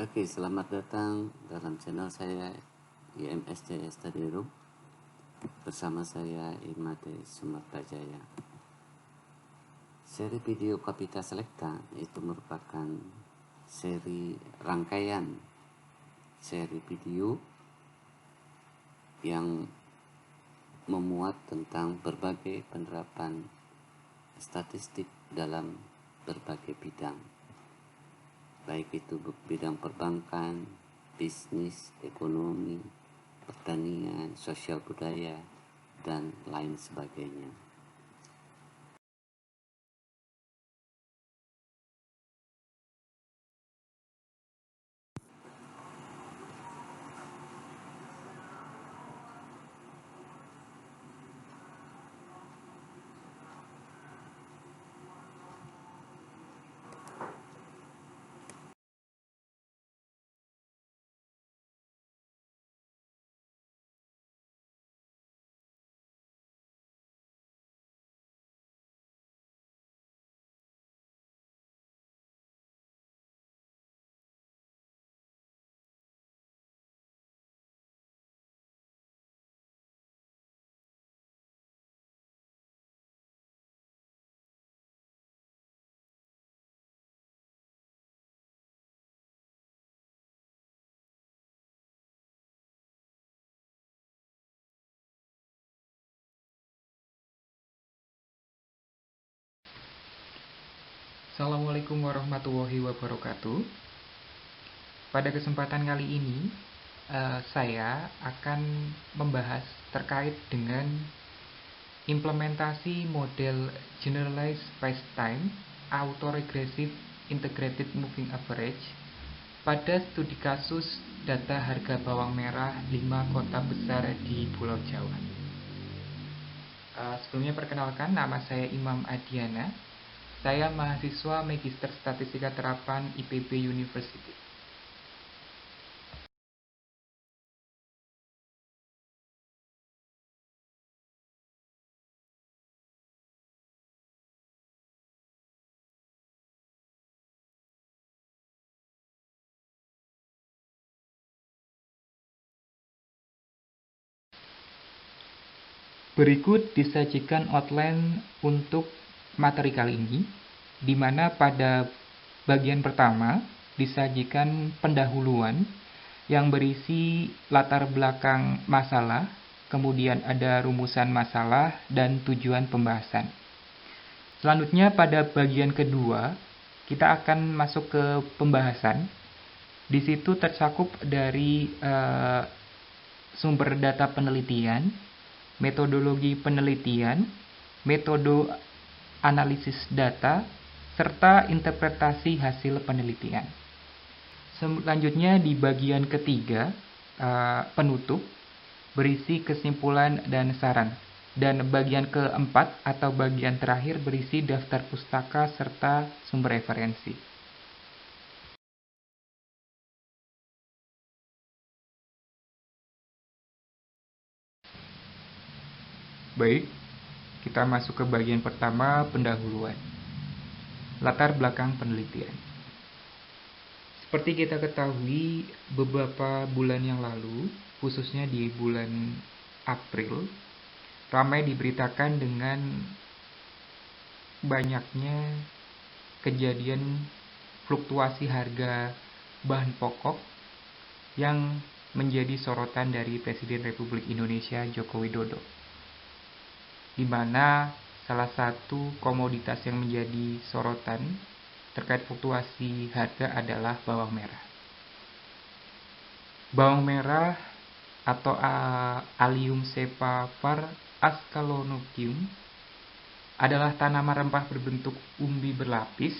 Oke, selamat datang dalam channel saya IMSC Study Room. Bersama saya Imade Sumartajaya. Seri video Kapita Selecta itu merupakan rangkaian seri video yang memuat tentang berbagai penerapan statistik dalam berbagai bidang, baik itu bidang perbankan, bisnis, ekonomi, pertanian, sosial budaya, dan lain sebagainya. Assalamualaikum warahmatullahi wabarakatuh. Pada kesempatan kali ini, saya akan membahas terkait dengan implementasi model Generalized Spacetime Autoregressive Integrated Moving Average pada studi kasus data harga bawang merah 5 kota besar di Pulau Jawa. Sebelumnya perkenalkan, nama saya Imam Adiana. Saya mahasiswa Magister Statistika Terapan IPB University. Berikut disajikan outline untuk materi kali ini, di mana pada bagian pertama disajikan pendahuluan yang berisi latar belakang masalah, kemudian ada rumusan masalah dan tujuan pembahasan. Selanjutnya pada bagian kedua, kita akan masuk ke pembahasan. Di situ tercakup dari sumber data penelitian, metodologi penelitian, metode analisis data, serta interpretasi hasil penelitian. Selanjutnya di bagian ketiga, penutup, berisi kesimpulan dan saran. Dan bagian keempat atau bagian terakhir berisi daftar pustaka serta sumber referensi. Baik, kita masuk ke bagian pertama, pendahuluan. Latar belakang penelitian. Seperti kita ketahui, beberapa bulan yang lalu, khususnya di bulan April, ramai diberitakan dengan banyaknya kejadian fluktuasi harga bahan pokok yang menjadi sorotan dari Presiden Republik Indonesia Joko Widodo, di mana salah satu komoditas yang menjadi sorotan terkait fluktuasi harga adalah bawang merah. Bawang merah atau Allium cepa var. Ascalonocium adalah tanaman rempah berbentuk umbi berlapis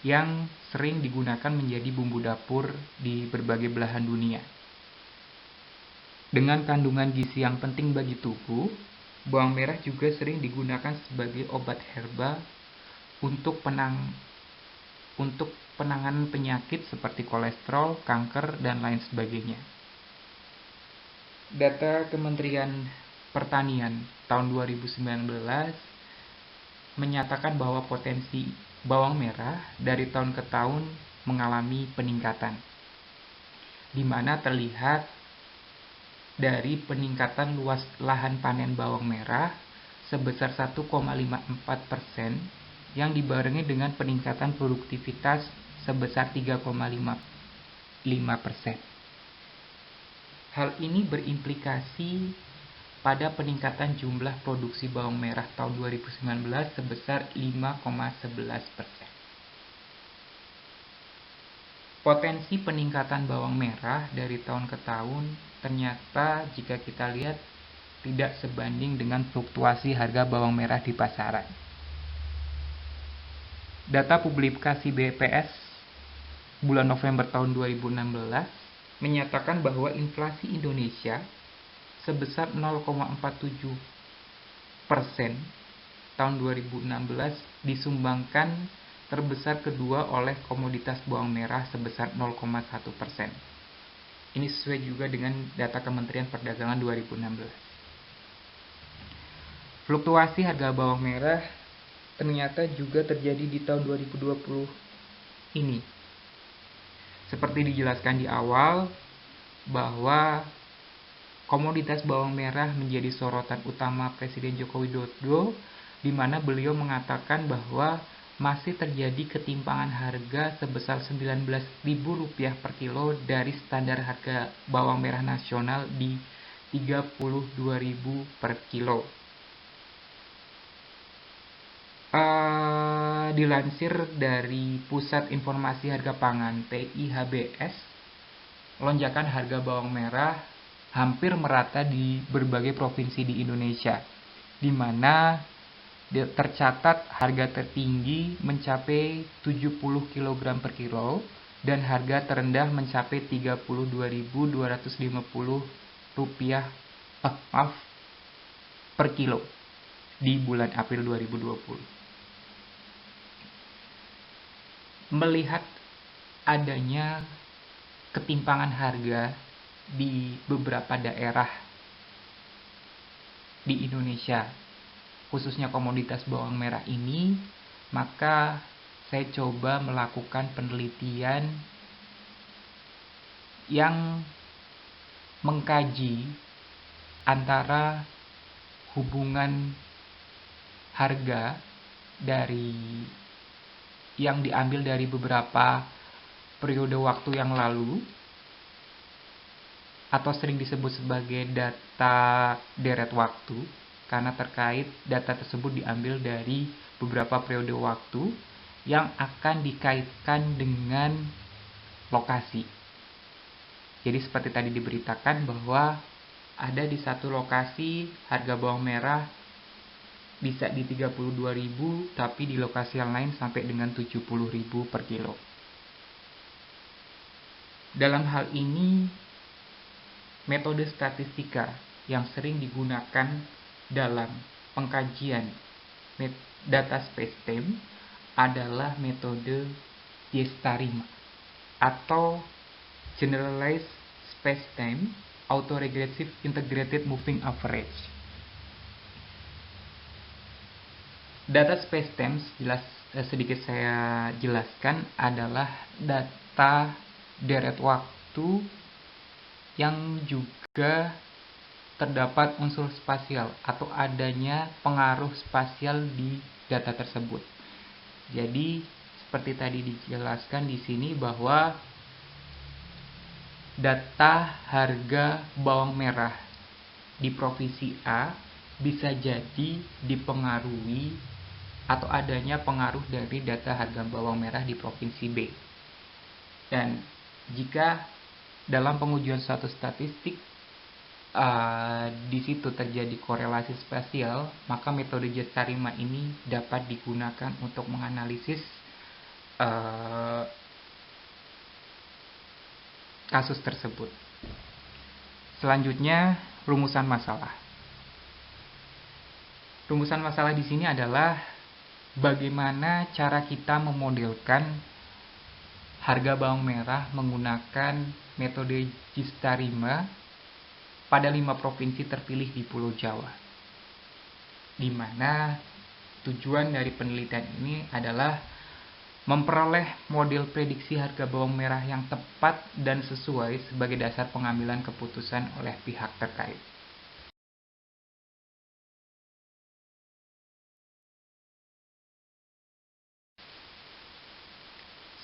yang sering digunakan menjadi bumbu dapur di berbagai belahan dunia. Dengan kandungan gizi yang penting bagi tubuh, bawang merah juga sering digunakan sebagai obat herba untuk penanganan penyakit seperti kolesterol, kanker, dan lain sebagainya. Data Kementerian Pertanian tahun 2019 menyatakan bahwa potensi bawang merah dari tahun ke tahun mengalami peningkatan, di mana terlihat dari peningkatan luas lahan panen bawang merah sebesar 1,54% yang dibarengi dengan peningkatan produktivitas sebesar 3,55%. Hal ini berimplikasi pada peningkatan jumlah produksi bawang merah tahun 2019 sebesar 5,11%. Potensi peningkatan bawang merah dari tahun ke tahun ternyata jika kita lihat tidak sebanding dengan fluktuasi harga bawang merah di pasaran. Data publikasi BPS bulan November tahun 2016 menyatakan bahwa inflasi Indonesia sebesar 0,47% tahun 2016 disumbangkan terbesar kedua oleh komoditas bawang merah sebesar 0,1%. Ini sesuai juga dengan data Kementerian Perdagangan 2016. Fluktuasi harga bawang merah ternyata juga terjadi di tahun 2020 ini. Seperti dijelaskan di awal bahwa komoditas bawang merah menjadi sorotan utama Presiden Joko Widodo, di mana beliau mengatakan bahwa masih terjadi ketimpangan harga sebesar Rp19.000 per kilo dari standar harga bawang merah nasional di Rp32.000 per kilo. Dilansir dari Pusat Informasi Harga Pangan PIHBS, lonjakan harga bawang merah hampir merata di berbagai provinsi di Indonesia, di mana tercatat harga tertinggi mencapai 70 kg per kilo dan harga terendah mencapai Rp32.250 per kilo di bulan April 2020. Melihat adanya ketimpangan harga di beberapa daerah di Indonesia, khususnya komoditas bawang merah ini, maka saya coba melakukan penelitian yang mengkaji antara hubungan harga dari yang diambil dari beberapa periode waktu yang lalu, atau sering disebut sebagai data deret waktu, karena terkait data tersebut diambil dari beberapa periode waktu yang akan dikaitkan dengan lokasi. Jadi seperti tadi diberitakan bahwa ada di satu lokasi harga bawang merah bisa di 32.000, tapi di lokasi yang lain sampai dengan 70.000 per kilo. Dalam hal ini, metode statistika yang sering digunakan dalam pengkajian data spacetime adalah metode Diess-Tarima atau Generalized Spacetime Autoregressive Integrated Moving Average. Data spacetime sedikit saya jelaskan adalah data deret waktu yang juga terdapat unsur spasial atau adanya pengaruh spasial di data tersebut. Jadi seperti tadi dijelaskan di sini bahwa data harga bawang merah di provinsi A bisa jadi dipengaruhi atau adanya pengaruh dari data harga bawang merah di provinsi B. Dan jika dalam pengujian suatu statistik di situ terjadi korelasi spasial, maka metode Diess-Tarima ini dapat digunakan untuk menganalisis kasus tersebut. Selanjutnya, rumusan masalah. Rumusan masalah di sini adalah bagaimana cara kita memodelkan harga bawang merah menggunakan metode Diess-Tarima pada 5 provinsi terpilih di Pulau Jawa, di mana tujuan dari penelitian ini adalah memperoleh model prediksi harga bawang merah yang tepat dan sesuai sebagai dasar pengambilan keputusan oleh pihak terkait.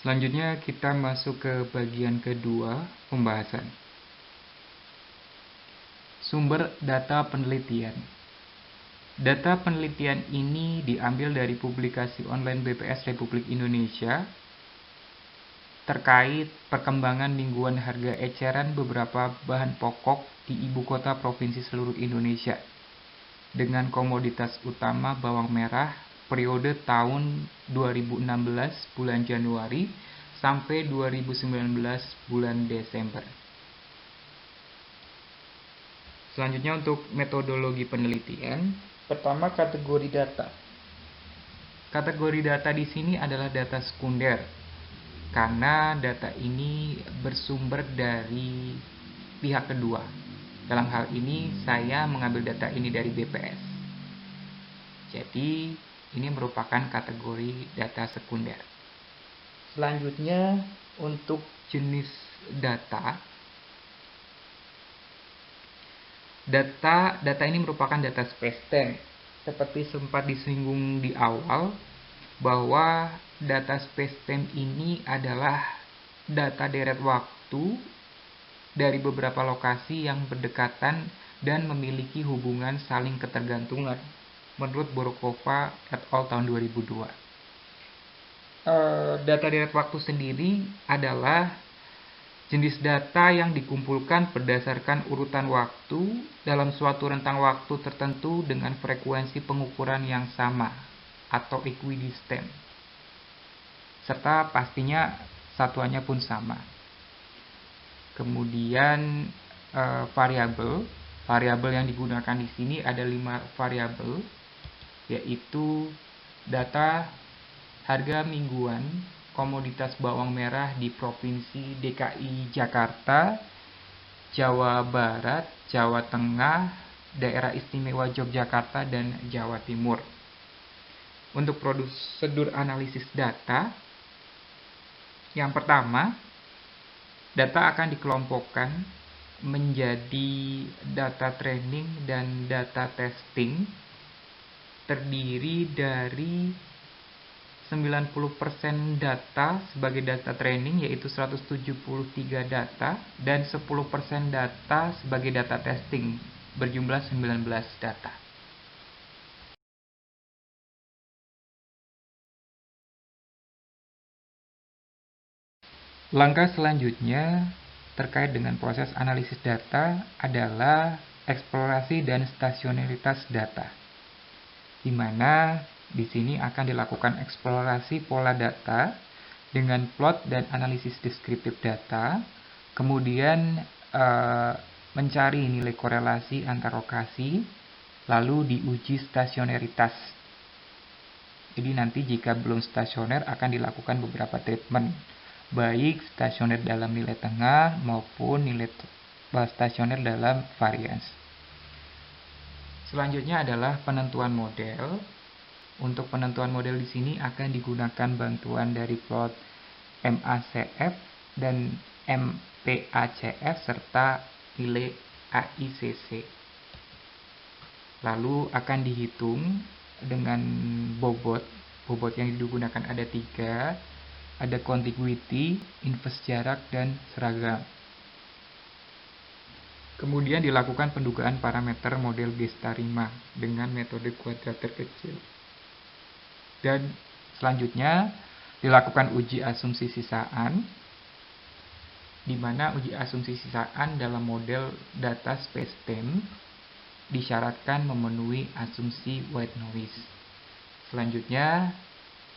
Selanjutnya kita masuk ke bagian kedua pembahasan. Sumber data penelitian. Data penelitian ini diambil dari publikasi online BPS Republik Indonesia terkait perkembangan mingguan harga eceran beberapa bahan pokok di ibu kota provinsi seluruh Indonesia dengan komoditas utama bawang merah periode tahun 2016 bulan Januari sampai 2019 bulan Desember. Selanjutnya untuk metodologi penelitian, pertama kategori data. Kategori data di sini adalah data sekunder karena data ini bersumber dari pihak kedua. Dalam hal ini saya mengambil data ini dari BPS. Jadi ini merupakan kategori data sekunder. Selanjutnya untuk jenis data. Data ini merupakan data space time. Seperti sempat disinggung di awal bahwa data space time ini adalah data deret waktu dari beberapa lokasi yang berdekatan dan memiliki hubungan saling ketergantungan menurut Borokova et al. Tahun 2002. Data deret waktu sendiri adalah jenis data yang dikumpulkan berdasarkan urutan waktu dalam suatu rentang waktu tertentu dengan frekuensi pengukuran yang sama atau equidistant, serta pastinya satuannya pun sama. Kemudian variabel yang digunakan di sini ada 5 variabel, yaitu data harga mingguan komoditas bawang merah di Provinsi DKI Jakarta, Jawa Barat, Jawa Tengah, Daerah Istimewa Yogyakarta, dan Jawa Timur. Untuk prosedur analisis data, yang pertama, data akan dikelompokkan menjadi data training dan data testing, terdiri dari 90% data sebagai data training, yaitu 173 data, dan 10% data sebagai data testing, berjumlah 19 data. Langkah selanjutnya terkait dengan proses analisis data adalah eksplorasi dan stasionaritas data, di mana di sini akan dilakukan eksplorasi pola data dengan plot dan analisis deskriptif data, kemudian mencari nilai korelasi antar lokasi, lalu diuji stasionaritas. Jadi nanti jika belum stasioner akan dilakukan beberapa treatment, baik stasioner dalam nilai tengah maupun nilai stasioner dalam variance. Selanjutnya adalah penentuan model. Untuk penentuan model di sini akan digunakan bantuan dari plot MACF dan MPACF serta nilai AICC. Lalu akan dihitung dengan bobot. Bobot yang digunakan ada 3, ada contiguity, inverse jarak, dan seragam. Kemudian dilakukan pendugaan parameter model Gestarima dengan metode kuadrat terkecil. Dan selanjutnya dilakukan uji asumsi sisaan, di mana uji asumsi sisaan dalam model data space time disyaratkan memenuhi asumsi white noise. Selanjutnya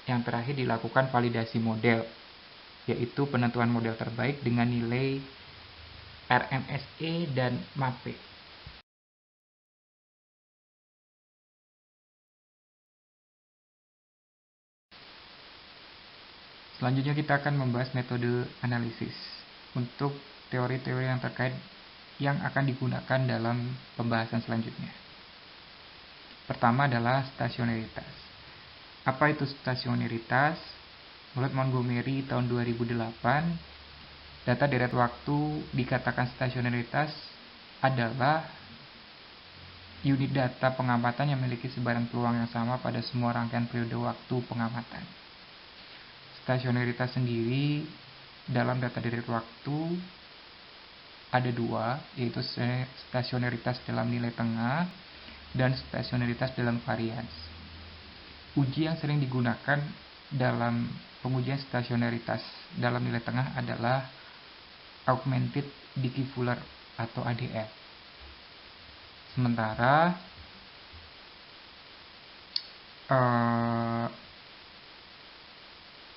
yang terakhir dilakukan validasi model, yaitu penentuan model terbaik dengan nilai RMSE dan MAPE. Selanjutnya kita akan membahas metode analisis untuk teori-teori yang terkait yang akan digunakan dalam pembahasan selanjutnya. Pertama adalah stasionaritas. Apa itu stasionaritas? menurut Montgomery tahun 2008, data deret waktu dikatakan stasionaritas adalah unit data pengamatan yang memiliki sebaran peluang yang sama pada semua rangkaian periode waktu pengamatan. Stasionaritas sendiri dalam data deret waktu ada dua, yaitu stasionaritas dalam nilai tengah dan stasionaritas dalam varians. Uji yang sering digunakan dalam pengujian stasionaritas dalam nilai tengah adalah Augmented Digifuller atau ADF. Sementara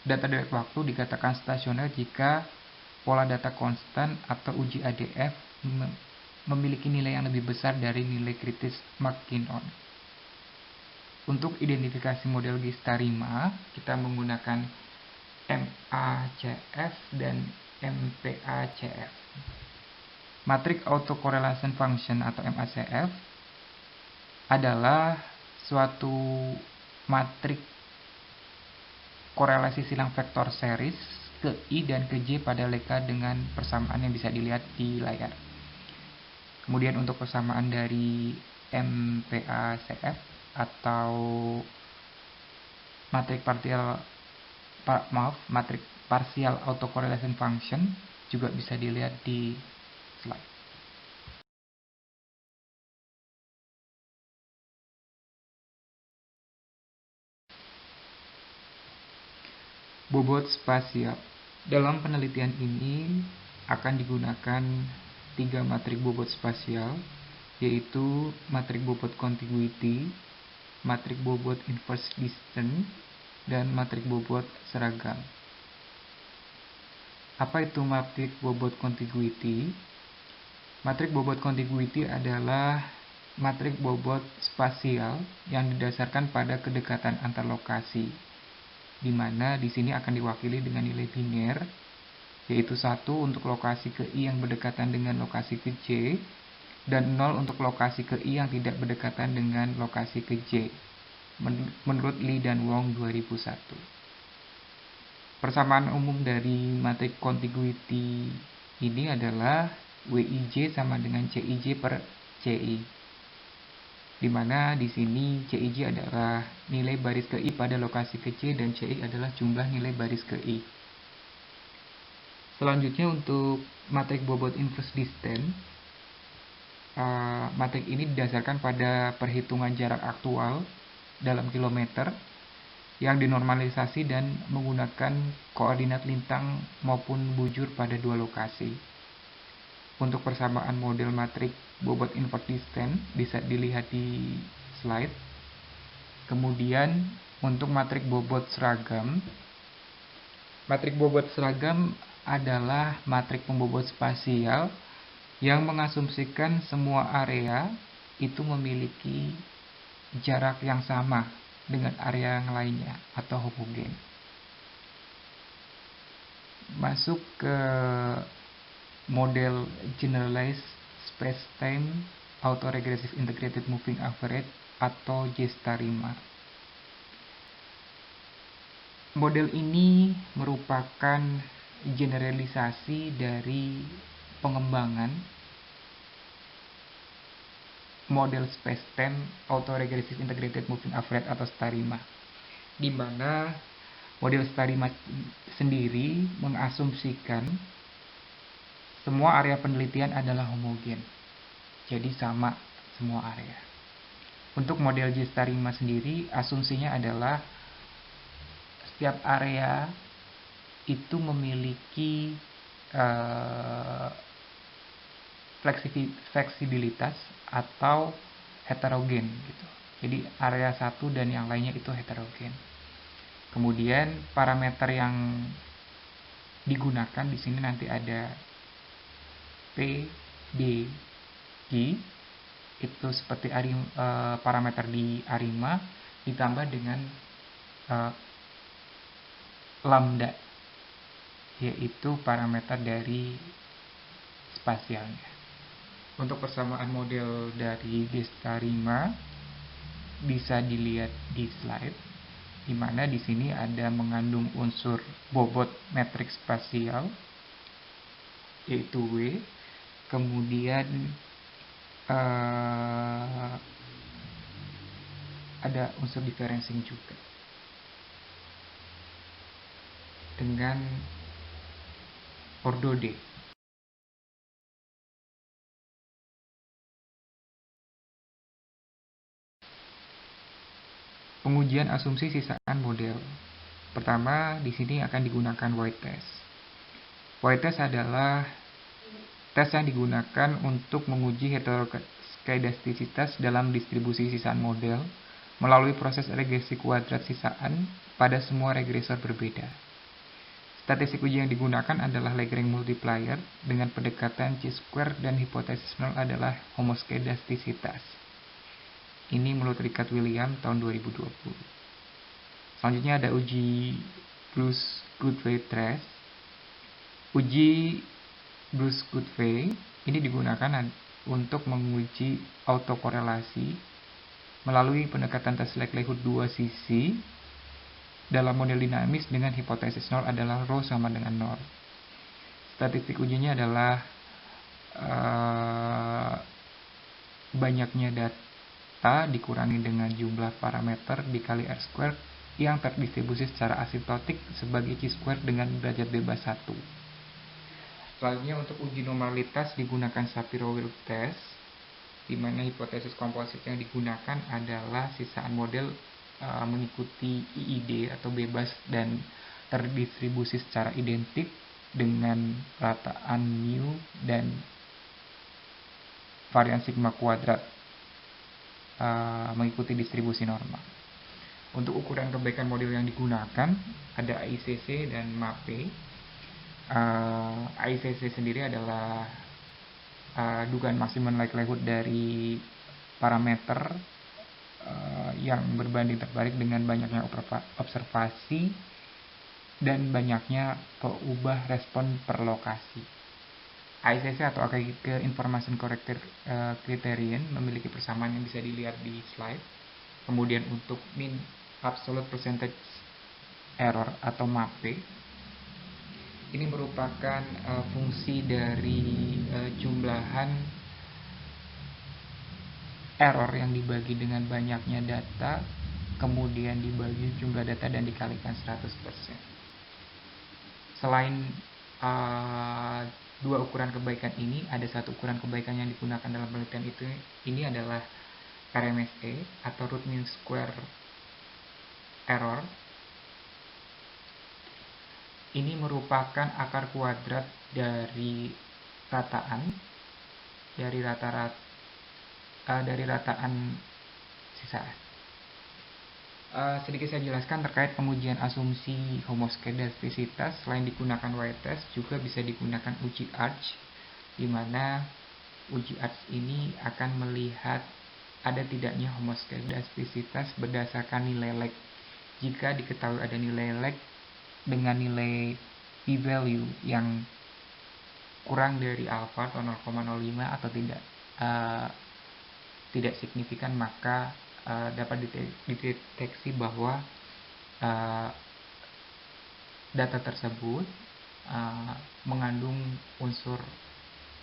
data deret waktu dikatakan stasioner jika pola data konstan atau uji ADF memiliki nilai yang lebih besar dari nilai kritis McKinnon. Untuk identifikasi model G*5, kita menggunakan MACF dan MPACF. Matrix Autocorrelation Function atau MACF adalah suatu matriks korelasi silang vektor series ke I dan ke J pada leka dengan persamaan yang bisa dilihat di layar. Kemudian untuk persamaan dari MPACF atau matriks partial autocorrelation function juga bisa dilihat di slide. Bobot spasial. Dalam penelitian ini akan digunakan 3 matriks bobot spasial, yaitu matriks bobot contiguity, matriks bobot inverse distance, dan matriks bobot seragam. Apa itu matriks bobot contiguity? Matriks bobot contiguity adalah matriks bobot spasial yang didasarkan pada kedekatan antar lokasi, di mana di sini akan diwakili dengan nilai biner, yaitu 1 untuk lokasi ke I yang berdekatan dengan lokasi ke J, dan 0 untuk lokasi ke I yang tidak berdekatan dengan lokasi ke J, menurut Lee dan Wong 2001. Persamaan umum dari matriks contiguity ini adalah WIJ sama dengan CIJ per CI, di mana di sini CIJ adalah nilai baris ke I pada lokasi ke J dan CI adalah jumlah nilai baris ke I. Selanjutnya untuk matriks bobot inverse distance, matriks ini didasarkan pada perhitungan jarak aktual dalam kilometer yang dinormalisasi dan menggunakan koordinat lintang maupun bujur pada 2 lokasi. Untuk persamaan model matriks bobot inverse distance bisa dilihat di slide. Kemudian untuk matriks bobot seragam, matriks bobot seragam adalah matriks pembobot spasial yang mengasumsikan semua area itu memiliki jarak yang sama dengan area yang lainnya atau homogen. Masuk ke model Generalized Spacetime Autoregressive Integrated Moving Average atau J*5. Model ini merupakan generalisasi dari pengembangan model spacetime autoregressive integrated moving average atau STARIMA, di mana model STARIMA sendiri mengasumsikan semua area penelitian adalah homogen, jadi sama semua area. Untuk model J*5 sendiri, asumsinya adalah setiap area itu memiliki fleksibilitas atau heterogen gitu. Jadi area satu dan yang lainnya itu heterogen. Kemudian parameter yang digunakan di sini nanti ada P, D, G, itu seperti parameter di ARIMA ditambah dengan lambda, yaitu parameter dari spasialnya. Untuk persamaan model dari J*5 bisa dilihat di slide. di mana di sini ada mengandung unsur bobot metrik spasial yaitu W, kemudian ada unsur differencing juga dengan ordo D. Pengujian asumsi sisaan model. Pertama, di sini akan digunakan white test. White test adalah tes yang digunakan untuk menguji heteroskaidastisitas dalam distribusi sisaan model melalui proses regresi kuadrat sisaan pada semua regresor berbeda. Statistik uji yang digunakan adalah Lagrange multiplier dengan pendekatan chi-square dan hipotesis nol adalah homoskaidastisitas. Ini menurut Richard William tahun 2020. Selanjutnya ada uji Bruce-Goodway test. Uji Bruce-Goodway ini digunakan untuk menguji autokorelasi melalui pendekatan tes likelihood dua sisi dalam model dinamis dengan hipotesis nol adalah rho sama dengan 0. Statistik ujinya adalah banyaknya data dikurangi dengan jumlah parameter dikali R² yang terdistribusi secara asintotik sebagai chi-square dengan derajat bebas 1. Selanjutnya untuk uji normalitas digunakan Shapiro-Wilk test, di mana hipotesis komposit yang digunakan adalah sisaan model mengikuti IID atau bebas dan terdistribusi secara identik dengan rataan mu dan varian sigma kuadrat mengikuti distribusi normal. Untuk ukuran kebaikan model yang digunakan ada AICC dan MAPE. AICC sendiri adalah dugaan maksimum likelihood dari parameter yang berbanding terbalik dengan banyaknya observasi dan banyaknya peubah respon per lokasi. AICC atau Aggregate Information Corrected Criterion memiliki persamaan yang bisa dilihat di slide. Kemudian untuk mean absolute percentage error atau MAPE, ini merupakan fungsi dari jumlahan error yang dibagi dengan banyaknya data, kemudian dibagi jumlah data dan dikalikan 100%. Selain dua ukuran kebaikan ini, ada satu ukuran kebaikan yang digunakan dalam penelitian itu. Ini adalah RMSE atau root mean square error. Ini merupakan akar kuadrat dari rataan, dari rataan sisaan. Sedikit saya jelaskan terkait pengujian asumsi homoskaidastisitas. Selain digunakan white test, juga bisa digunakan uji Arch, di mana uji Arch ini akan melihat ada tidaknya homoskaidastisitas berdasarkan nilai lag. Jika diketahui ada nilai lag dengan nilai p-value yang kurang dari alpha atau 0,05 atau tidak signifikan, maka dapat dideteksi bahwa data tersebut mengandung unsur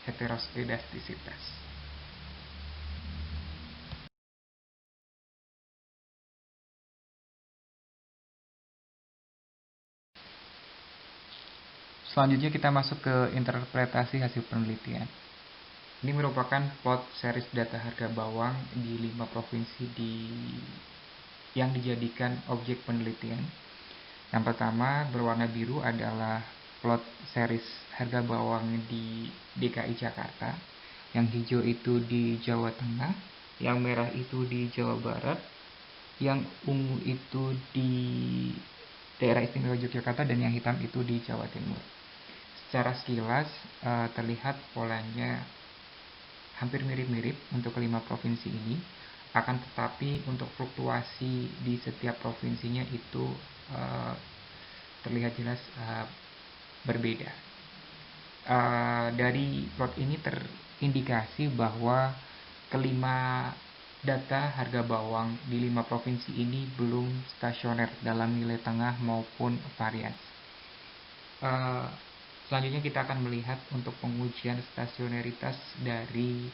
heteroskaidastisitas. Selanjutnya kita masuk ke interpretasi hasil penelitian. Ini merupakan plot series data harga bawang di 5 provinsi yang dijadikan objek penelitian. Yang pertama berwarna biru adalah plot series harga bawang di DKI Jakarta, yang hijau itu di Jawa Tengah, yang merah itu di Jawa Barat, yang ungu itu di daerah istimewa Yogyakarta, dan yang hitam itu di Jawa Timur. Secara sekilas terlihat polanya hampir mirip-mirip untuk kelima provinsi ini, akan tetapi untuk fluktuasi di setiap provinsinya itu terlihat jelas berbeda. Dari plot ini terindikasi bahwa kelima data harga bawang di 5 provinsi ini belum stasioner dalam nilai tengah maupun varians. Selanjutnya kita akan melihat untuk pengujian stasioneritas dari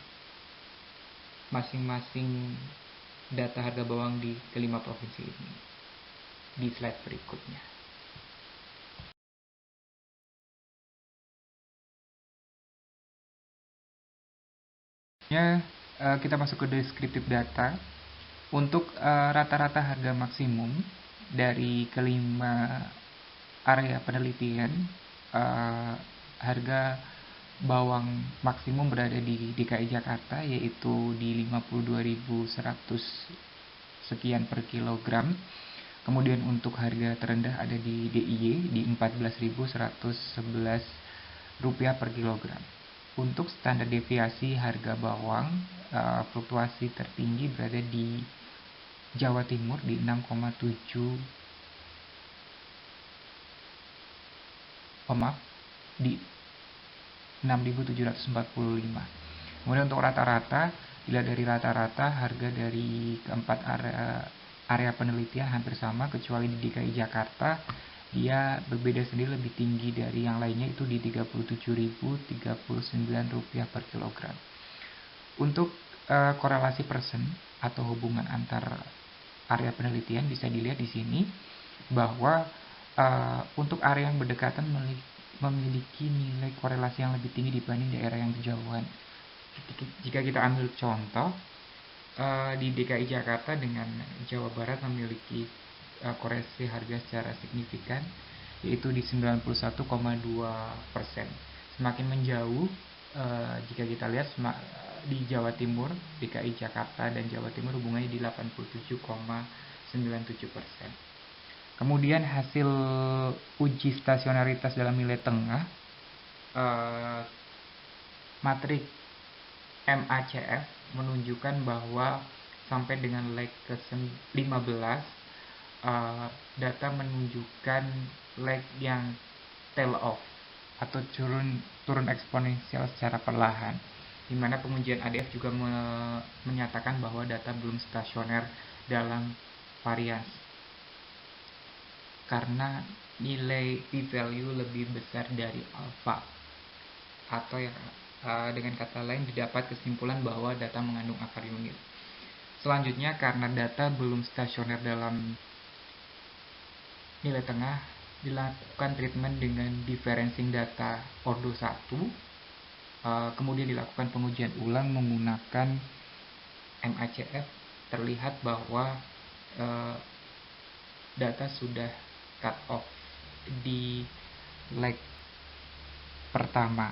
masing-masing data harga bawang di kelima provinsi ini di slide berikutnya. Kita masuk ke deskriptif data. Untuk rata-rata harga maksimum dari kelima area penelitian, harga bawang maksimum berada di DKI Jakarta, yaitu di 52.100 sekian per kilogram. Kemudian untuk harga terendah ada di DIY di 14.111 rupiah per kilogram. Untuk standar deviasi harga bawang, fluktuasi tertinggi berada di Jawa Timur di 6,7 di 6.745. Kemudian untuk rata-rata, bila dari rata-rata harga dari keempat area penelitian hampir sama, kecuali di DKI Jakarta dia berbeda sendiri, lebih tinggi dari yang lainnya, itu di 37.039 rupiah per kilogram. Untuk korelasi persen atau hubungan antar area penelitian bisa dilihat di sini bahwa untuk area yang berdekatan memiliki nilai korelasi yang lebih tinggi dibanding daerah yang berjauhan. Jika kita ambil contoh, di DKI Jakarta dengan Jawa Barat memiliki korelasi harga secara signifikan, yaitu di 91,2%. Semakin menjauh, jika kita lihat di Jawa Timur, DKI Jakarta dan Jawa Timur hubungannya di 87,97%. Kemudian hasil uji stasionaritas dalam nilai tengah, matrik MACF menunjukkan bahwa sampai dengan leg ke-15 data menunjukkan leg yang tail off atau turun eksponensial secara perlahan, di mana pengujian ADF juga menyatakan bahwa data belum stasioner dalam varians karena nilai p-value lebih besar dari alpha, atau yang dengan kata lain didapat kesimpulan bahwa data mengandung akar unit. Selanjutnya, karena data belum stasioner dalam nilai tengah, dilakukan treatment dengan differencing data ordo 1, kemudian dilakukan pengujian ulang menggunakan MACF. Terlihat bahwa data sudah cut off di leg pertama,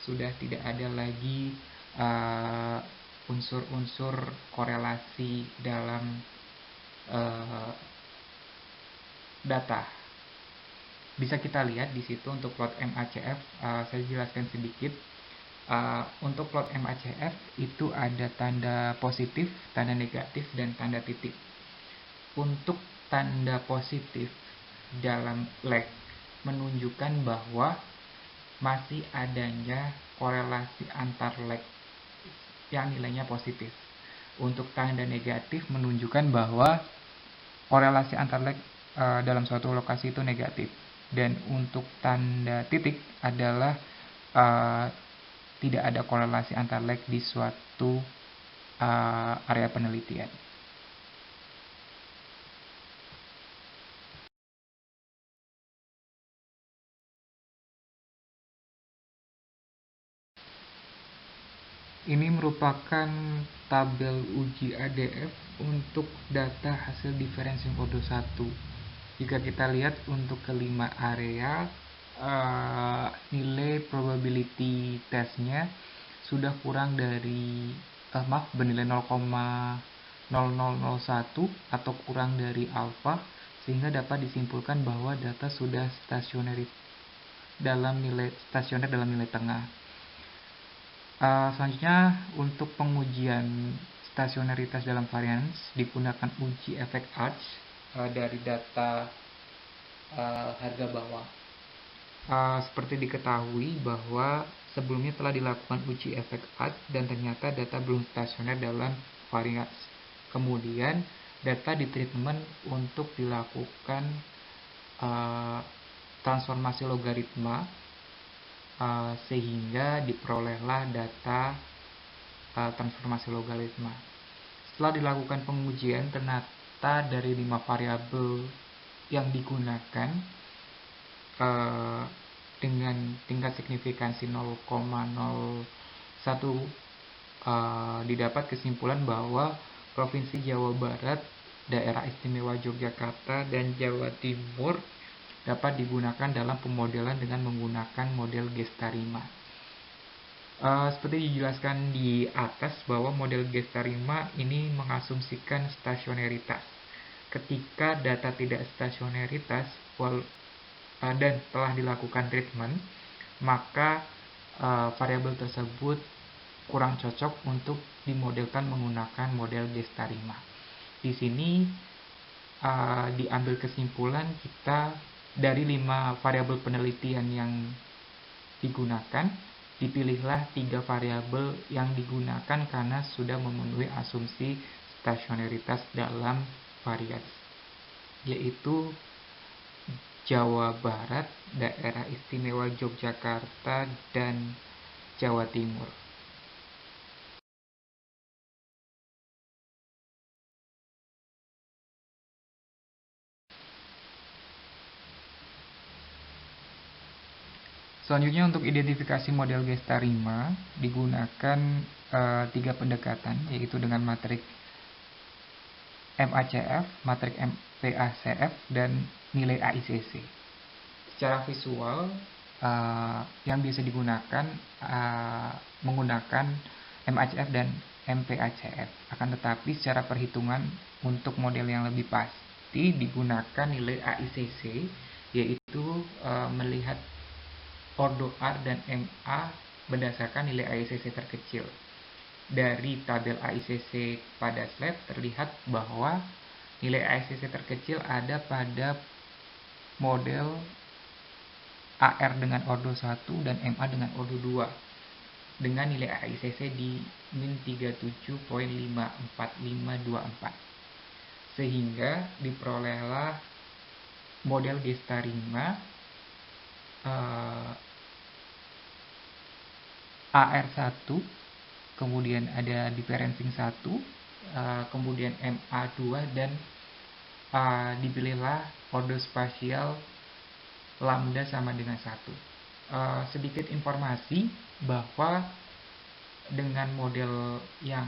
sudah tidak ada lagi unsur-unsur korelasi dalam data. Bisa kita lihat di situ untuk plot MACF, saya jelaskan sedikit. Untuk plot MACF itu ada tanda positif, tanda negatif, dan tanda titik. Untuk tanda positif dalam leg menunjukkan bahwa masih adanya korelasi antar leg yang nilainya positif. Untuk tanda negatif menunjukkan bahwa korelasi antar leg dalam suatu lokasi itu negatif. Dan untuk tanda titik adalah tidak ada korelasi antar leg di suatu area penelitian. Ini merupakan tabel uji ADF untuk data hasil differentiation ordo 1. Jika kita lihat untuk kelima area, nilai probability testnya sudah kurang dari bernilai 0,0001 atau kurang dari alpha, sehingga dapat disimpulkan bahwa data sudah stasioner dalam nilai tengah. Selanjutnya, untuk pengujian stasionaritas dalam varians digunakan uji efek Arch dari data harga bawang. Seperti diketahui bahwa sebelumnya telah dilakukan uji efek AD dan ternyata data belum stasioner dalam varians. Kemudian data ditreatment untuk dilakukan transformasi logaritma sehingga diperolehlah data transformasi logaritma. Setelah dilakukan pengujian, ternyata dari 5 variabel yang digunakan dengan tingkat signifikansi 0,01 didapat kesimpulan bahwa Provinsi Jawa Barat, Daerah Istimewa Yogyakarta, dan Jawa Timur dapat digunakan dalam pemodelan dengan menggunakan model Gestarima. Seperti dijelaskan di atas bahwa model Gestarima ini mengasumsikan stasioneritas. Ketika data tidak stasioneritas dan telah dilakukan treatment, maka variabel tersebut kurang cocok untuk dimodelkan menggunakan model Gestarima. Di sini diambil kesimpulan kita dari 5 variabel penelitian yang digunakan, dipilihlah 3 variabel yang digunakan karena sudah memenuhi asumsi stasioneritas dalam varians, yaitu Jawa Barat, Daerah Istimewa Yogyakarta, dan Jawa Timur. Selanjutnya untuk identifikasi model Gestarima digunakan 3 pendekatan, yaitu dengan matrik MACF, matrik MPACF, dan nilai AICC. Secara visual yang biasa digunakan menggunakan MACF dan MPACF. Akan tetapi secara perhitungan untuk model yang lebih pasti digunakan nilai AICC, yaitu melihat ordo R dan MA berdasarkan nilai AICC terkecil. Dari tabel AICC pada slide terlihat bahwa nilai AICC terkecil ada pada model AR dengan ordo 1 dan MA dengan ordo 2 dengan nilai AICC di min 37.54524, sehingga diperolehlah model Gestarima AR1, kemudian ada differencing 1, kemudian MA2, dan dipilihlah ordo spasial lambda sama dengan 1. Sedikit informasi bahwa dengan model yang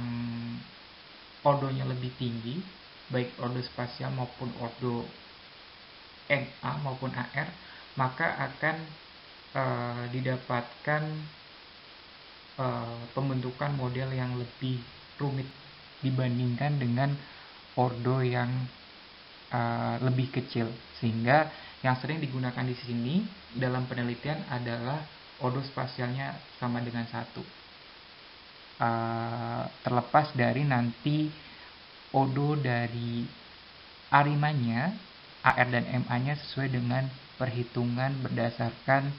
ordonya lebih tinggi, baik ordo spasial maupun ordo MA maupun AR, maka akan didapatkan pembentukan model yang lebih rumit dibandingkan dengan ordo yang lebih kecil, sehingga yang sering digunakan di sini dalam penelitian adalah ordo spasialnya sama dengan 1. Terlepas dari nanti ordo dari arimanya, AR dan MA-nya sesuai dengan perhitungan berdasarkan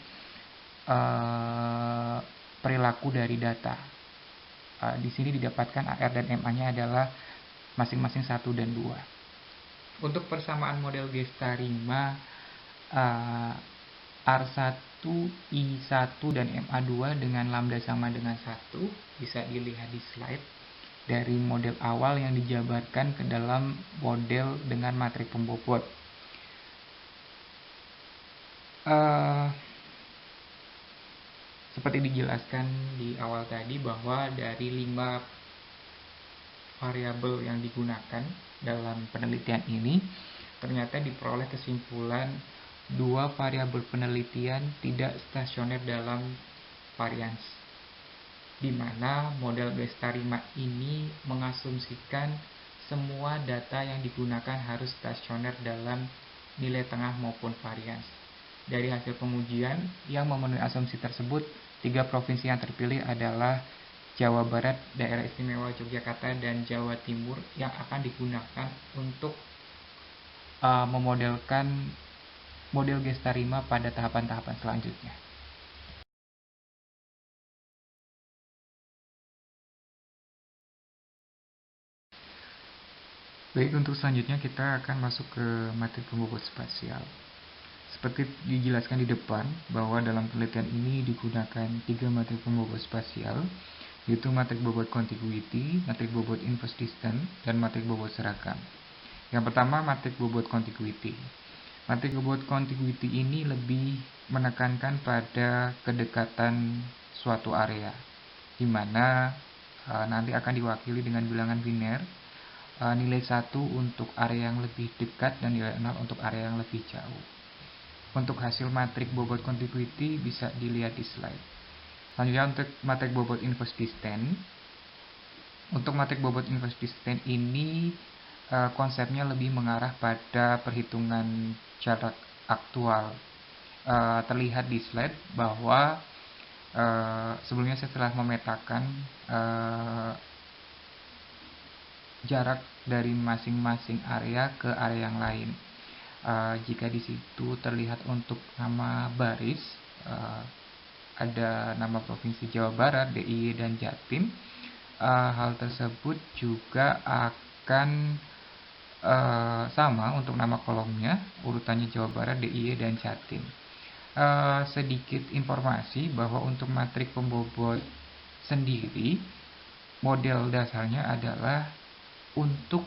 perilaku dari data. Di sini didapatkan AR dan MA-nya adalah masing-masing 1 dan 2. Untuk persamaan model Gestarima R1, I1, dan MA2 dengan lambda sama dengan 1 bisa dilihat di slide dari model awal yang dijabarkan ke dalam model dengan matrik pembobot. Seperti dijelaskan di awal tadi bahwa dari 5 variabel yang digunakan dalam penelitian ini ternyata diperoleh kesimpulan 2 variabel penelitian tidak stasioner dalam varians, di mana model Gestarima ini mengasumsikan semua data yang digunakan harus stasioner dalam nilai tengah maupun varians. Dari hasil pengujian yang memenuhi asumsi tersebut, 3 provinsi yang terpilih adalah Jawa Barat, Daerah Istimewa Yogyakarta, dan Jawa Timur yang akan digunakan untuk memodelkan model gestarima pada tahapan-tahapan selanjutnya. Baik, untuk selanjutnya kita akan masuk ke materi pembobot spasial. Seperti dijelaskan di depan, bahwa dalam penelitian ini digunakan 3 materi pembobot spasial, yaitu materi bobot contiguity, materi bobot inverse distance, dan materi bobot seragam. Yang pertama, materi bobot contiguity. Materi bobot contiguity ini lebih menekankan pada kedekatan suatu area, di mana nanti akan diwakili dengan bilangan biner, nilai 1 untuk area yang lebih dekat dan nilai 0 untuk area yang lebih jauh. Untuk hasil matrik bobot contiguity bisa dilihat di slide. Selanjutnya untuk matrik bobot inverse distance. Untuk matrik bobot inverse distance ini konsepnya lebih mengarah pada perhitungan jarak aktual. Terlihat di slide bahwa sebelumnya saya telah memetakan jarak dari masing-masing area ke area yang lain. Jika di situ terlihat untuk nama baris, ada nama Provinsi Jawa Barat, DIY, dan Jatim. Hal tersebut juga akan sama untuk nama kolomnya, urutannya Jawa Barat, DIY, dan Jatim. Sedikit informasi bahwa untuk matrik pembobot sendiri, model dasarnya adalah untuk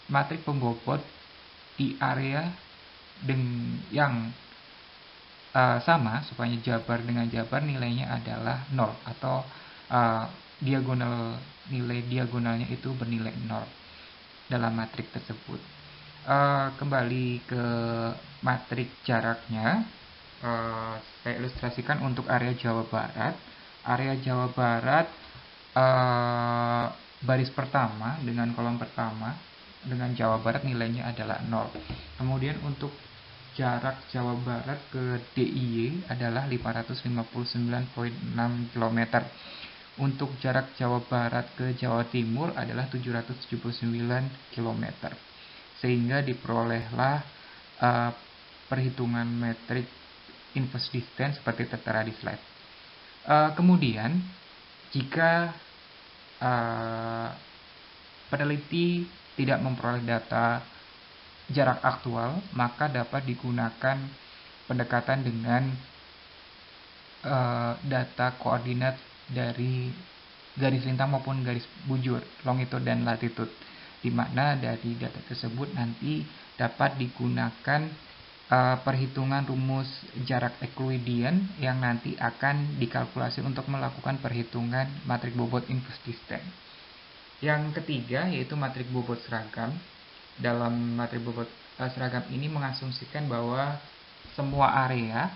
matrik pembobot di area yang sama, supaya jabar dengan jabar nilainya adalah 0, atau nilai diagonalnya itu bernilai 0 dalam matrik tersebut. Kembali ke matrik jaraknya, saya ilustrasikan untuk area Jawa Barat. Area Jawa Barat, baris pertama dengan kolom pertama dengan Jawa Barat nilainya adalah 0. Kemudian untuk jarak Jawa Barat ke DIY adalah 559,6 km. Untuk jarak Jawa Barat ke Jawa Timur adalah 779 km. Sehingga diperolehlah perhitungan metrik inverse distance seperti tertera di slide. Kemudian jika peneliti tidak memperoleh data jarak aktual, maka dapat digunakan pendekatan dengan data koordinat dari garis lintang maupun garis bujur, longitude dan latitude, di mana dari data tersebut nanti dapat digunakan perhitungan rumus jarak Euclidean yang nanti akan dikalkulasi untuk melakukan perhitungan matrik bobot inverse distance. Yang ketiga yaitu matrik bobot seragam. Dalam matrik bobot seragam ini mengasumsikan bahwa semua area,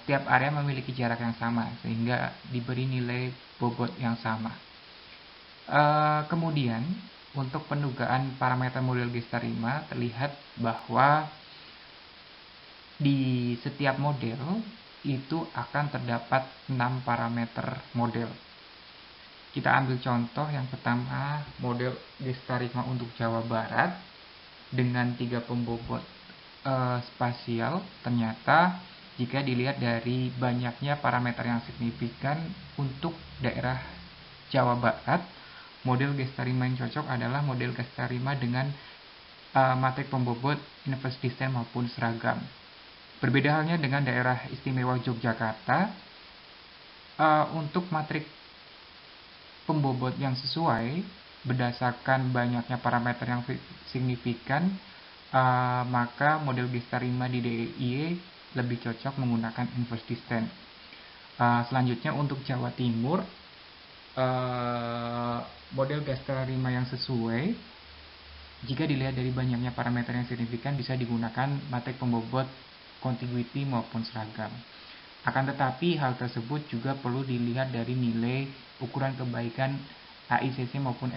setiap area memiliki jarak yang sama sehingga diberi nilai bobot yang sama. Kemudian untuk pendugaan parameter model gestarima terlihat bahwa di setiap model itu akan terdapat 6 parameter model. Kita ambil contoh yang pertama, model gestarima untuk Jawa Barat dengan 3 pembobot spasial. Ternyata jika dilihat dari banyaknya parameter yang signifikan untuk daerah Jawa Barat, model gestarima yang cocok adalah model gestarima dengan matrik pembobot inverse distance maupun seragam. Berbeda halnya dengan daerah istimewa Yogyakarta, untuk matrik pembobot yang sesuai berdasarkan banyaknya parameter yang signifikan, maka model gestarima di DIY lebih cocok menggunakan inverse distance. Selanjutnya untuk Jawa Timur, model gestarima yang sesuai jika dilihat dari banyaknya parameter yang signifikan bisa digunakan matrik pembobot contiguity maupun seragam. Akan tetapi hal tersebut juga perlu dilihat dari nilai ukuran kebaikan AICC maupun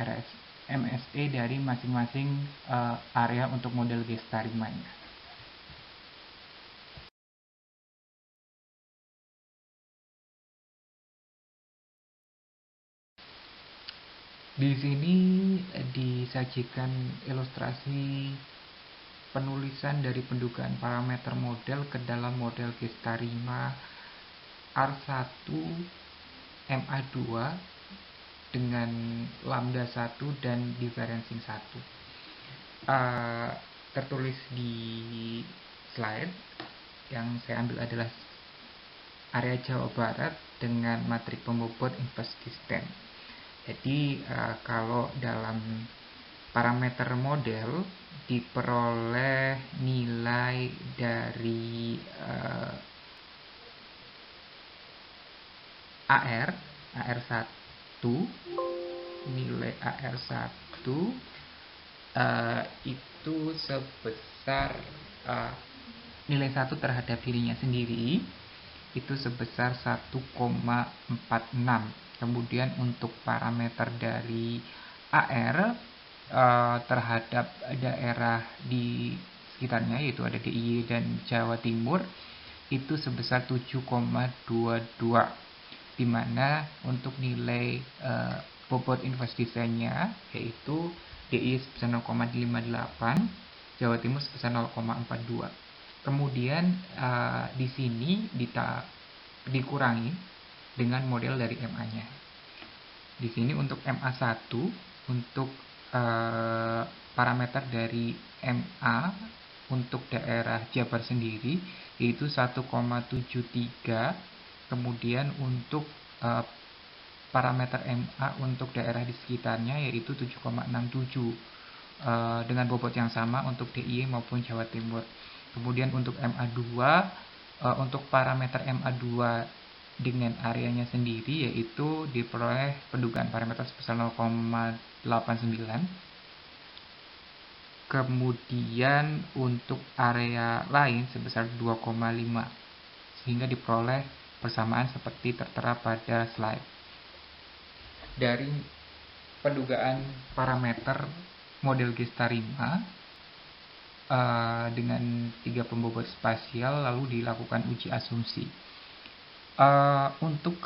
MSE dari masing-masing area untuk model gestarimanya. Di sini disajikan ilustrasi penulisan dari pendugaan parameter model ke dalam model Gestarima R1 MA2 dengan lambda 1 dan differencing 1. Tertulis di slide yang saya ambil adalah area Jawa Barat dengan matrik pembobot inverse distance. Jadi kalau dalam parameter model diperoleh nilai dari AR1, nilai AR1 itu sebesar nilai 1 terhadap dirinya sendiri itu sebesar 1,46. Kemudian untuk parameter dari AR terhadap daerah di sekitarnya, yaitu ada DIY dan Jawa Timur, itu sebesar 7,22, di mana untuk nilai bobot inverse design-nya yaitu DIY sebesar 0,58, Jawa Timur sebesar 0,42. Kemudian di sini dikurangi dengan model dari MA-nya. Di sini untuk MA1, untuk parameter dari MA untuk daerah Jabar sendiri yaitu 1,73. Kemudian untuk parameter MA untuk daerah di sekitarnya yaitu 7,67 dengan bobot yang sama untuk DIY maupun Jawa Timur. Kemudian untuk MA2, untuk parameter MA2 dengan areanya sendiri yaitu diperoleh pendugaan parameter sebesar 0,89. Kemudian untuk area lain sebesar 2,5, sehingga diperoleh persamaan seperti tertera pada slide. Dari pendugaan parameter model Gestarima dengan 3 pembobot spasial lalu dilakukan uji asumsi. Untuk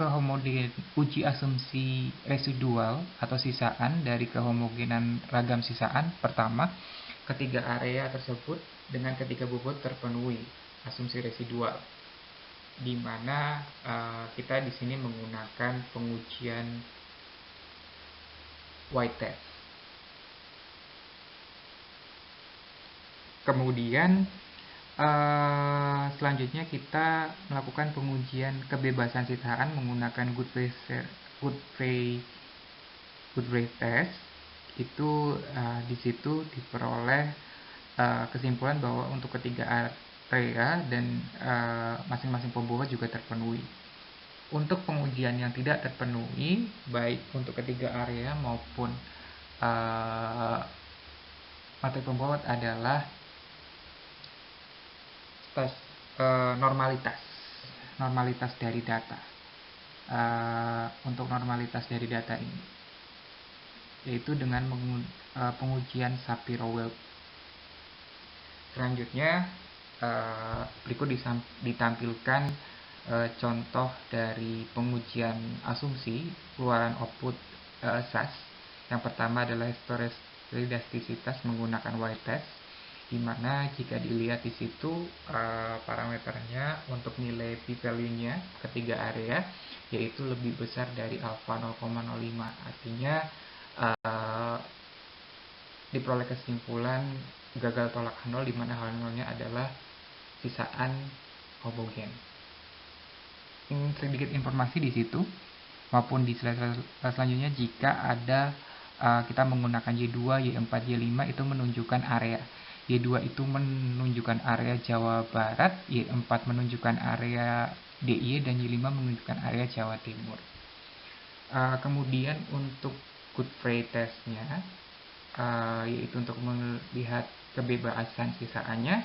uji asumsi residual atau sisaan dari kehomogenan ragam sisaan, pertama, ketiga area tersebut dengan ketiga bobot terpenuhi, asumsi residual, di mana kita di sini menggunakan pengujian White test. Kemudian selanjutnya kita melakukan pengujian kebebasan sisaan menggunakan Goodfriend test. Itu di situ diperoleh kesimpulan bahwa untuk ketiga area dan masing-masing pembobot juga terpenuhi. Untuk pengujian yang tidak terpenuhi, baik untuk ketiga area maupun materi pembobot adalah normalitas dari data. Untuk normalitas dari data ini yaitu dengan pengujian Shapiro-Wilk. Selanjutnya berikut ditampilkan contoh dari pengujian asumsi keluaran output SAS. Yang pertama adalah elastisitas menggunakan White test, di mana jika dilihat di situ parameternya untuk nilai p-value-nya ketiga area yaitu lebih besar dari alfa 0,05. Artinya diperoleh kesimpulan gagal tolak H0, di mana H0-nya adalah sisaan homogen. Sedikit informasi di situ maupun di slide selanjutnya, jika ada kita menggunakan Y2, Y4, Y5 itu menunjukkan area. Y2 itu menunjukkan area Jawa Barat, Y4 menunjukkan area DIY, dan Y5 menunjukkan area Jawa Timur. Kemudian untuk Goodfriend testnya yaitu untuk melihat kebebasan sisaannya,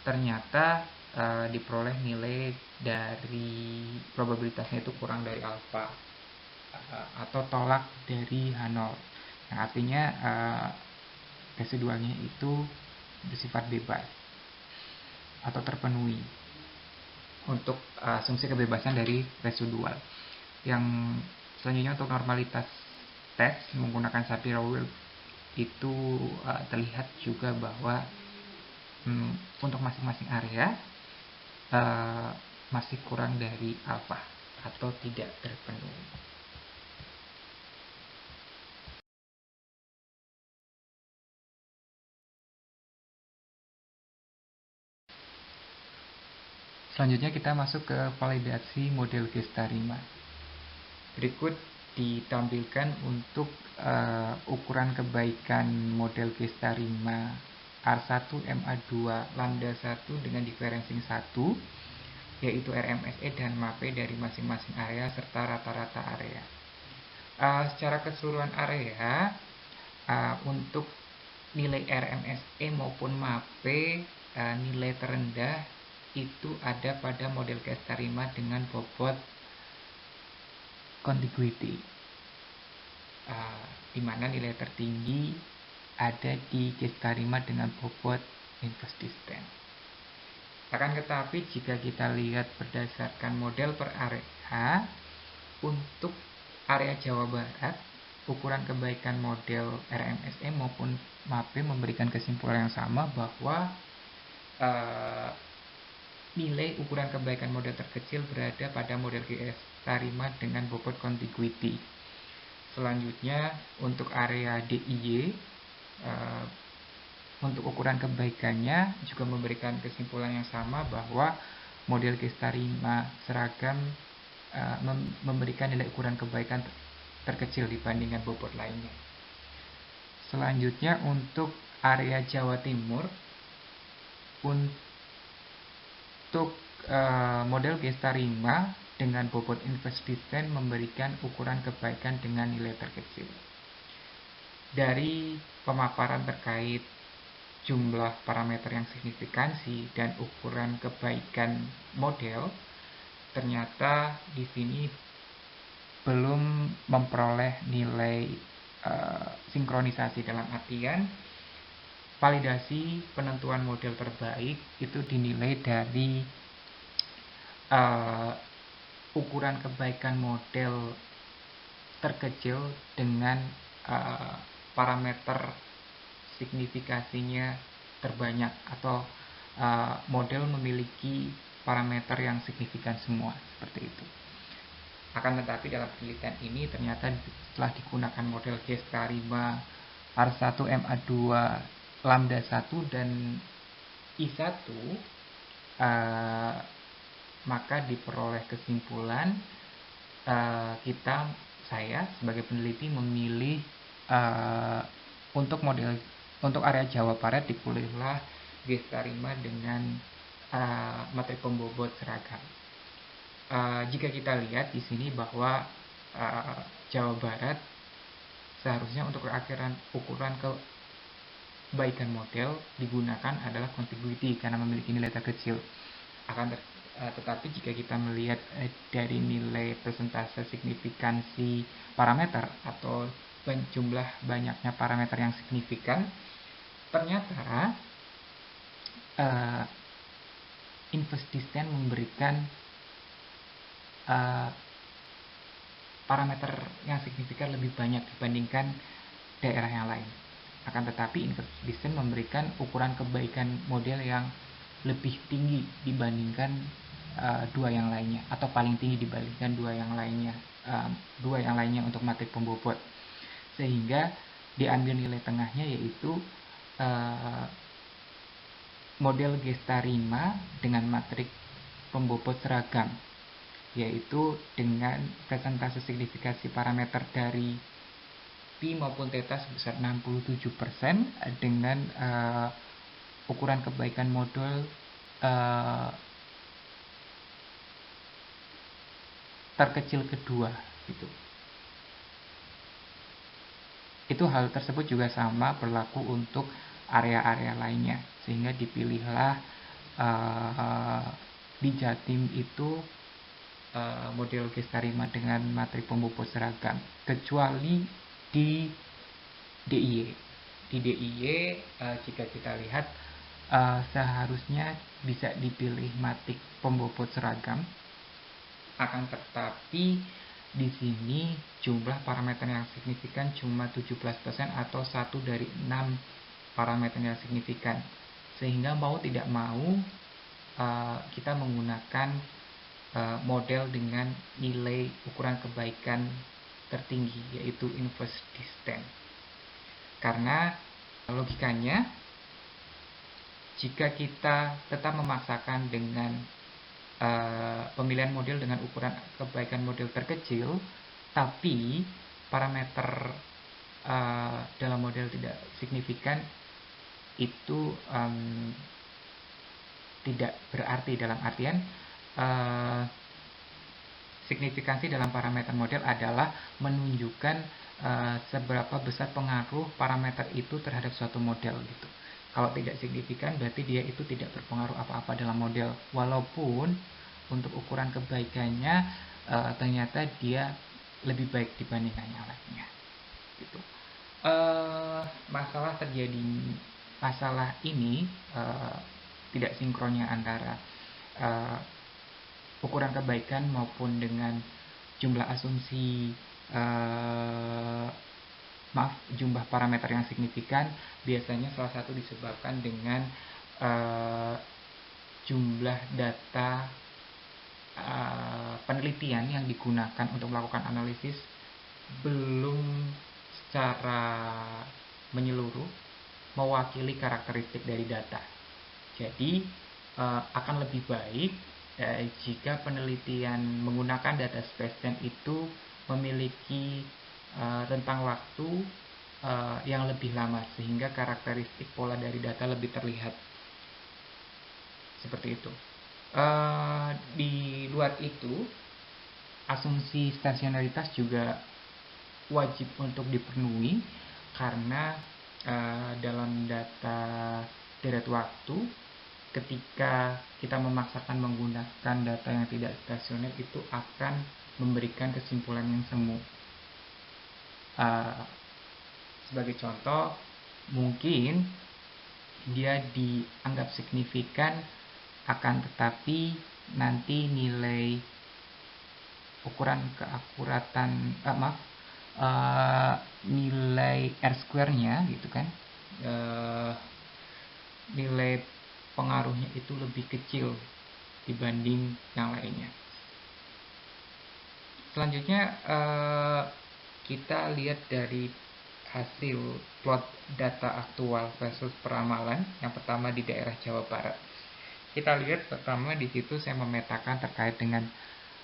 ternyata diperoleh nilai dari probabilitasnya itu kurang dari alfa atau tolak dari H0. Nah, artinya residualnya itu bersifat bebas atau terpenuhi untuk asumsi kebebasan dari residual. Yang selanjutnya untuk normalitas tes menggunakan Shapiro-Wilk itu terlihat juga bahwa untuk masing-masing area masih kurang dari alfa atau tidak terpenuhi. Selanjutnya kita masuk ke validasi model Gestarima. Berikut ditampilkan untuk ukuran kebaikan model Gestarima R1 MA2 lambda 1 dengan differencing 1, yaitu RMSE dan MAPE dari masing-masing area serta rata-rata area. Secara keseluruhan area, untuk nilai RMSE maupun MAPE, nilai terendah itu ada pada model Gestarima dengan bobot contiguity, di mana nilai tertinggi ada di Gestarima dengan bobot inverse distance. Akan tetapi jika kita lihat berdasarkan model per area, untuk area Jawa Barat, ukuran kebaikan model RMSE maupun MAPE memberikan kesimpulan yang sama bahwa nilai ukuran kebaikan model terkecil berada pada model Gestarima dengan bobot contiguity. Selanjutnya untuk area DIY, untuk ukuran kebaikannya juga memberikan kesimpulan yang sama bahwa model Gestarima seragam memberikan nilai ukuran kebaikan terkecil dibandingkan bobot lainnya. Selanjutnya untuk area Jawa Timur, untuk model Gestarima dengan bobot inverse distance memberikan ukuran kebaikan dengan nilai terkecil. Dari pemaparan terkait jumlah parameter yang signifikansi dan ukuran kebaikan model, ternyata di sini belum memperoleh nilai sinkronisasi, dalam artian validasi penentuan model terbaik itu dinilai dari ukuran kebaikan model terkecil dengan parameter signifikasinya terbanyak, atau model memiliki parameter yang signifikan semua, seperti itu. Akan tetapi dalam penelitian ini ternyata setelah digunakan model Gestarima R1 MA2 lambda 1 dan I1, maka diperoleh kesimpulan saya sebagai peneliti memilih untuk area Jawa Barat dipilihlah Gestarima dengan materi pembobot seragam. Jika kita lihat di sini bahwa Jawa Barat seharusnya untuk ukuran kebaikan model digunakan adalah contiguity karena memiliki nilai terkecil. Tetapi jika kita melihat dari nilai persentase signifikansi parameter atau jumlah banyaknya parameter yang signifikan, ternyata inverse distance memberikan parameter yang signifikan lebih banyak dibandingkan daerah yang lain. Akan tetapi inverse distance memberikan ukuran kebaikan model yang lebih tinggi dibandingkan dua yang lainnya, atau paling tinggi dibandingkan dua yang lainnya untuk materi pembobot, sehingga diambil nilai tengahnya, yaitu model Gestarima dengan matrik pembobot seragam, yaitu dengan persentase signifikasi parameter dari pi maupun theta sebesar 67% dengan ukuran kebaikan model terkecil kedua gitu. Itu hal tersebut juga sama berlaku untuk area-area lainnya, sehingga dipilihlah di Jatim itu model Gestarima dengan materi pembobot seragam, kecuali di DIY. Di DIY jika kita lihat seharusnya bisa dipilih matrik pembobot seragam, akan tetapi di sini jumlah parameter yang signifikan cuma 17% atau 1 dari 6 parameter yang signifikan, sehingga mau tidak mau kita menggunakan model dengan nilai ukuran kebaikan tertinggi, yaitu inverse distance. Karena logikanya, jika kita tetap memaksakan dengan pemilihan model dengan ukuran kebaikan model terkecil, tapi parameter dalam model tidak signifikan, itu tidak berarti, dalam artian signifikansi dalam parameter model adalah menunjukkan seberapa besar pengaruh parameter itu terhadap suatu model gitu. Kalau tidak signifikan berarti dia itu tidak berpengaruh apa-apa dalam model, walaupun untuk ukuran kebaikannya ternyata dia lebih baik dibandingkan yang lainnya gitu. Masalah ini tidak sinkronnya antara ukuran kebaikan maupun dengan jumlah asumsi jumlah parameter yang signifikan, biasanya salah satu disebabkan dengan jumlah data penelitian yang digunakan untuk melakukan analisis belum secara menyeluruh mewakili karakteristik dari data. Jadi akan lebih baik jika penelitian menggunakan data spesimen itu memiliki rentang waktu yang lebih lama, sehingga karakteristik pola dari data lebih terlihat. Seperti itu. Di luar itu, asumsi stasionaritas juga wajib untuk dipenuhi, karena dalam data deret waktu, ketika kita memaksakan menggunakan data yang tidak stasioner, itu akan memberikan kesimpulan yang semu. Sebagai contoh, mungkin dia dianggap signifikan, akan tetapi nanti nilai ukuran keakuratan nilai R-square-nya gitu kan, nilai pengaruhnya itu lebih kecil dibanding yang lainnya. Selanjutnya kita lihat dari hasil plot data aktual versus peramalan. Yang pertama di daerah Jawa Barat. Kita lihat pertama di situ saya memetakan terkait dengan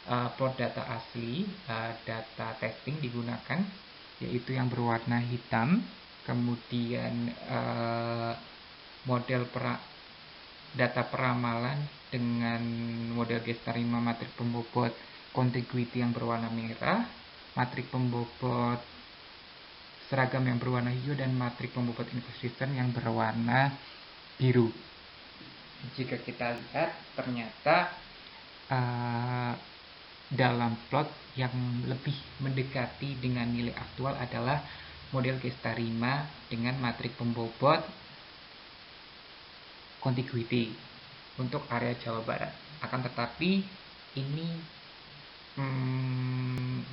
plot data asli, data testing digunakan, yaitu yang berwarna hitam. Kemudian model data peramalan dengan model Gestarima matrik pembobot contiguity yang berwarna merah, matrik pembobot seragam yang berwarna hijau, dan matrik pembobot inconsistent yang berwarna biru. Jika kita lihat, ternyata dalam plot yang lebih mendekati dengan nilai aktual adalah model Gestarima dengan matrik pembobot contiguity untuk area Jawa Barat. Akan tetapi ini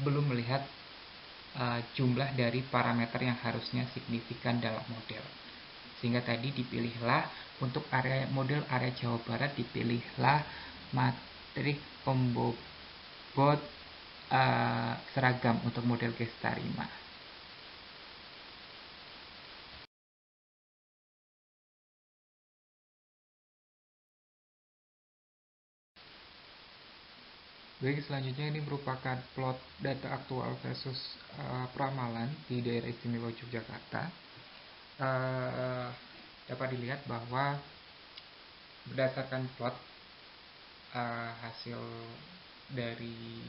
belum melihat jumlah dari parameter yang harusnya signifikan dalam model, sehingga tadi dipilihlah untuk model area Jawa Barat, dipilihlah matrik pembobot seragam untuk model Gestarima. Baik, selanjutnya ini merupakan plot data aktual versus peramalan di daerah istimewa Yogyakarta. Dapat dilihat bahwa berdasarkan plot hasil dari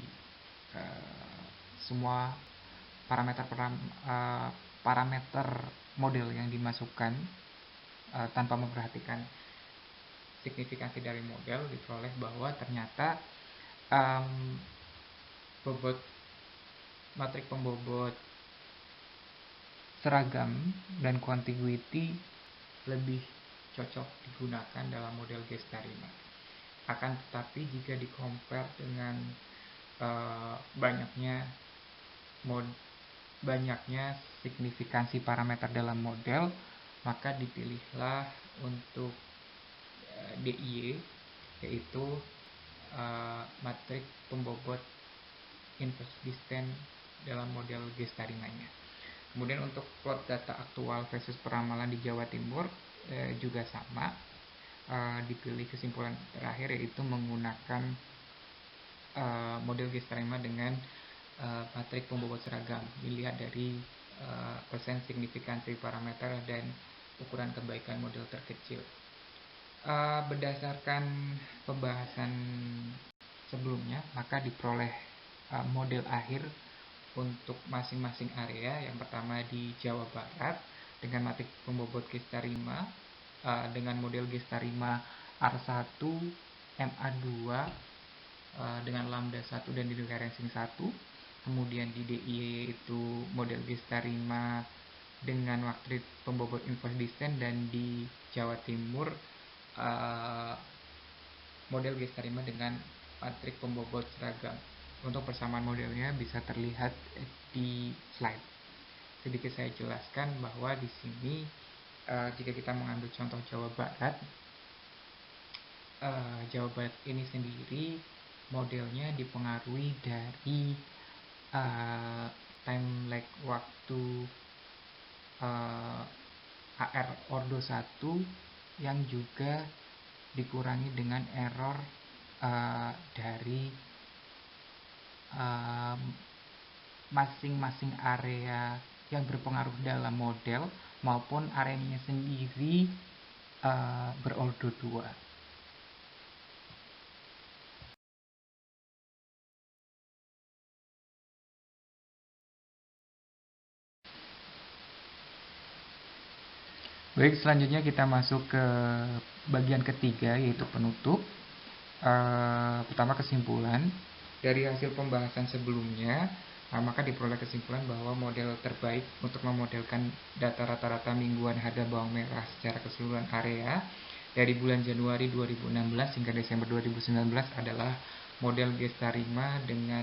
semua parameter model yang dimasukkan tanpa memperhatikan signifikansi dari model, diperoleh bahwa ternyata matrik pembobot seragam dan contiguity lebih cocok digunakan dalam model Gestarima. Akan tetapi jika di-compare dengan banyaknya signifikansi parameter dalam model, maka dipilihlah untuk DIY, yaitu matrik pembobot inverse distance dalam model G-Starimanya. Kemudian untuk plot data aktual versus peramalan di Jawa Timur juga sama. Dipilih kesimpulan terakhir, yaitu menggunakan model G-Starima dengan matrik pembobot seragam. Dilihat dari persen signifikansi parameter dan ukuran kebaikan model terkecil. Berdasarkan pembahasan sebelumnya, maka diperoleh model akhir untuk masing-masing area. Yang pertama di Jawa Barat dengan matrik pembobot G-Starima dengan model G-Starima R1 MA2 dengan lambda 1 dan dereferencing 1. Kemudian di DIY itu model G-Starima dengan matrik pembobot inverse distance, dan di Jawa Timur model G-Starima dengan matrik pembobot seragam. Untuk persamaan modelnya bisa terlihat di slide. Sedikit saya jelaskan bahwa di sini jika kita mengambil contoh Jawa Barat, Jawa Barat ini sendiri modelnya dipengaruhi dari time lag waktu AR ordo 1 yang juga dikurangi dengan error dari masing-masing area yang berpengaruh dalam model maupun areanya sendiri berordo 2. Baik, selanjutnya kita masuk ke bagian ketiga, yaitu penutup. Pertama, kesimpulan. Dari hasil pembahasan sebelumnya, maka diperoleh kesimpulan bahwa model terbaik untuk memodelkan data rata-rata mingguan harga bawang merah secara keseluruhan area dari bulan Januari 2016 hingga Desember 2019 adalah model G-Starima dengan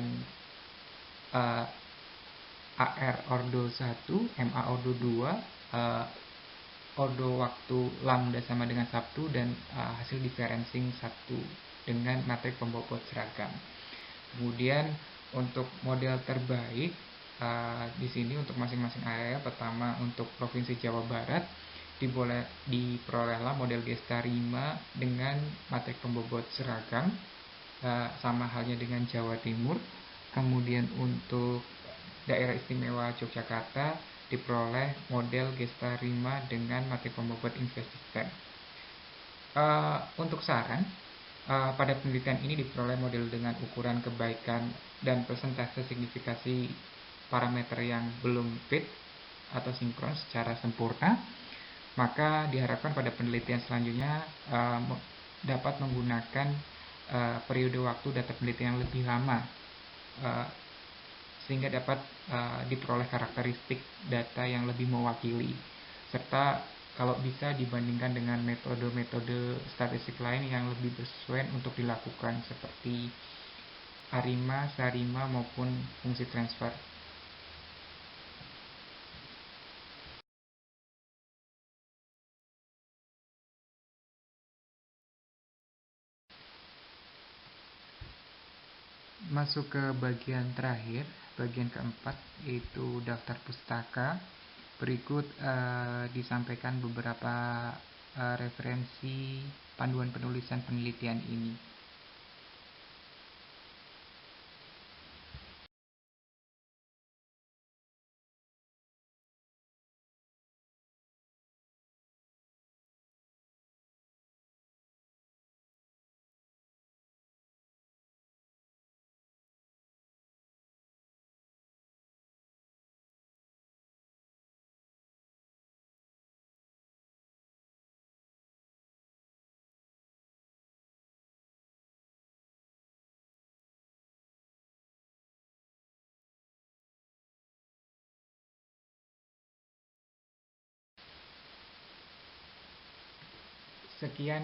AR ordo 1, MA ordo 2, ordo waktu lambda sama dengan 1, dan hasil differencing 1 dengan matrik pembobot seragam. Kemudian untuk model terbaik di sini untuk masing-masing area, pertama untuk Provinsi Jawa Barat diperolehlah model G-Starima dengan matrik pembobot seragam, sama halnya dengan Jawa Timur. Kemudian untuk Daerah Istimewa Yogyakarta diperoleh model G-Starima dengan matrik pembobot inverse distance. Untuk saran, pada penelitian ini diperoleh model dengan ukuran kebaikan dan persentase signifikasi parameter yang belum fit atau sinkron secara sempurna. Maka diharapkan pada penelitian selanjutnya dapat menggunakan periode waktu data penelitian yang lebih lama, sehingga dapat diperoleh karakteristik data yang lebih mewakili, serta kalau bisa dibandingkan dengan metode-metode statistik lain yang lebih bersesuaian untuk dilakukan, seperti ARIMA, SARIMA maupun fungsi transfer. Masuk ke bagian terakhir, bagian keempat, yaitu daftar pustaka. Berikut disampaikan beberapa referensi panduan penulisan penelitian ini. Sekian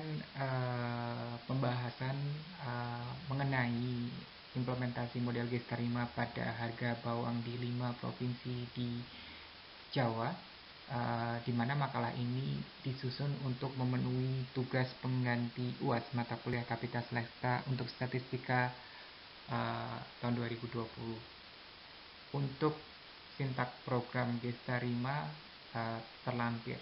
pembahasan mengenai implementasi model G-Starima pada harga bawang di 5 provinsi di Jawa. di mana makalah ini disusun untuk memenuhi tugas pengganti UAS mata kuliah Kapita Selekta untuk statistika tahun 2020. Untuk sintak program Gestarima terlampir